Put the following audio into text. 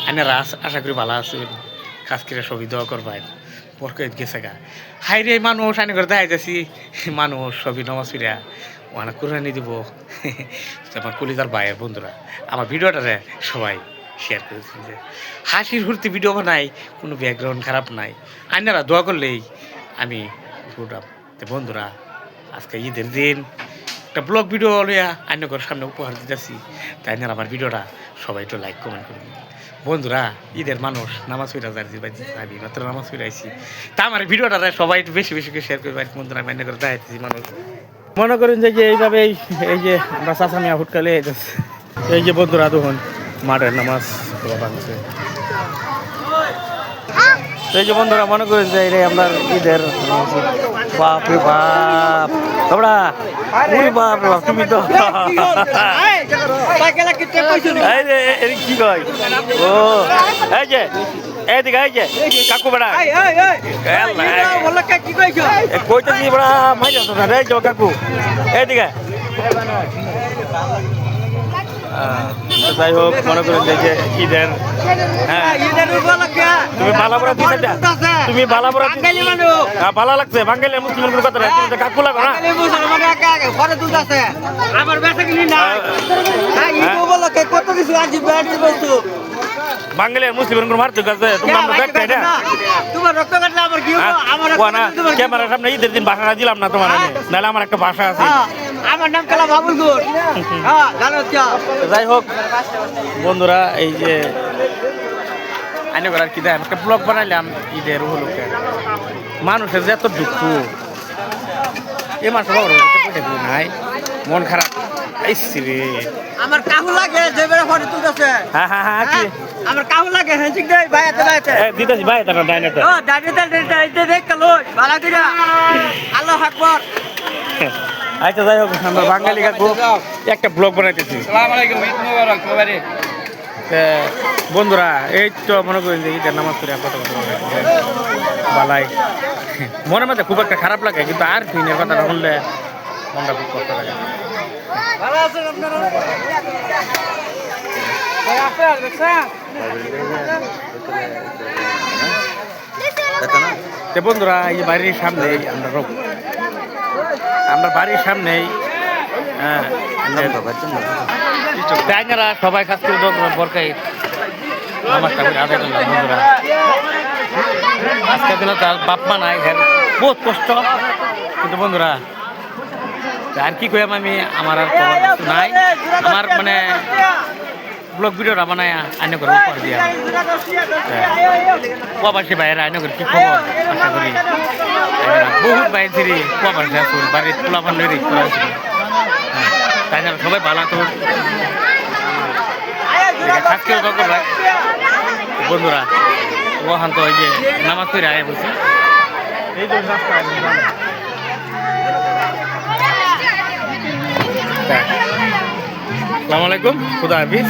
আইনারা আশা করি ভালো আছেন, কাজ করে সবই দোয়া করবেন। বরকত গেছে গা হাই রে মানুষ আইনে করে দেখাই যাচ্ছি, মানুষ সবই নমাজ ফিরা ওখানে কোরআনি দিব। আমার কলিজার ভাইয়ের বন্ধুরা আমার ভিডিওটারে সবাই শেয়ার করেছেন যে হাসির হুর্তি ভিডিও বানাই, কোনো ব্যাকগ্রাউন্ড খারাপ নাই, আইনারা দোয়া করলেই আমি উঠাম। তো বন্ধুরা আজকে ঈদের দিন একটা ব্লগ ভিডিও লইয়া আইনগর সামনে উপহার দিতেছি, তাই না আমার ভিডিওটা সবাই একটু লাইক কমেন্ট করুন। বন্ধুরা ঈদের মানুষ নামাজ ফিরা যাচ্ছি আমি মাত্র নামাজ ফিরাইছি, তা আমার ভিডিওটা সবাই একটু বেশি বেশি করে শেয়ার করবে। বন্ধুরা আমি করে দেখাইতেছি মানুষ মনে করেন যে এইভাবে এই যে আমরা চাষামিয়া ফুটকালে এই যে বন্ধুরা তখন মাঠের নামাজ বাংছে। এই যে বন্ধুরা মনে করেন যে এই আমরা ঈদের বাপ রে বাপ তোমরা বাপ রে বাপ তুমি তো কি কয় ও এই যে এইদিকে এই যে কাকু বেড়া কইতেছি বেড়া মাইরা তো না রে কাকু এইদিকে। যাই হোক মনে করেন যে ঈদের হ্যাঁ তুমি বালাপুরা দিতে তুমি বালাপুরা ভালো লাগছে বাঙালি মুসলিমের কথা তুমি কাকু লাগো না বাঙালি মুসলিমের কোনো মারতে গেছে তোমার দেখতে না তোমার রক্ত কাটলে আমার কি হবে আমার ক্যামেরার সামনে ঈদের দিন ভাষা দিলাম না তোমার নাহলে আমার একটা ভাষা আছে আমার নাম কালা বাবুল গুর হ্যাঁ জানো কি। যাই হোক বন্ধুরা এই যে আইনে করার কি দেয় একটা ব্লগ বানাইলাম ঈদের উপলক্ষে, মানুষের যে এত দুঃখ এই মাস নাই মন খারাপ রে আমার কাহু লাগে যে বেড়ে ফটো তুলতেছে হ্যাঁ হ্যাঁ হ্যাঁ কি আমার কাহু লাগে হ্যান্ডশেক দেই ভাই এত লাইতে দিতেছি ভাই এটা ডাইনেটা ও ডাইনেটা এটা দেখ কালো ভালো করে আল্লাহু আকবার। আচ্ছা যাই হোক আমরা বাঙালি কাকু একটা ব্লগ বানাইতেছি। আসসালামু আলাইকুম ঈদ মোবারক সবারই। বন্ধুরা এই তো মনে করেন যে ঈদের নামাজ পড়ে কথা বালাই মনের মধ্যে খুব একটা খারাপ লাগে, কিন্তু আর দিনের কথা শুনলে মনটা খুব কষ্ট লাগে। ভালো আছেন আপনারা? বন্ধুরা এই যে বাড়ির সামনে আমরা বাড়ির সামনেই হ্যাঁ সবাই কাজ করে বরকাই নামাজটা করে আদায় করলাম। বন্ধুরা আজকের দিনে তার বাপ মা নাই, বহুত কষ্ট, কিন্তু বন্ধুরা আর কি কইম আমি আমার আর নাই, আমার মানে ব্লগ ভিডিওটা বানায় আইনে করে উপর দিয়া প্রবাসী বাইরে আইনে করে কি খবর আশা করি বহুত বাইরে ছিরি প্রবাসী আসুন বাড়ির পোলাপান লই তাই না সবাই ভালো তো বন্ধুরা ওখান তো ওই যে নামাজ পড়ে আয় বলছি এই যে রাস্তা আসসালামু আলাইকুম খুদা হাফিজ।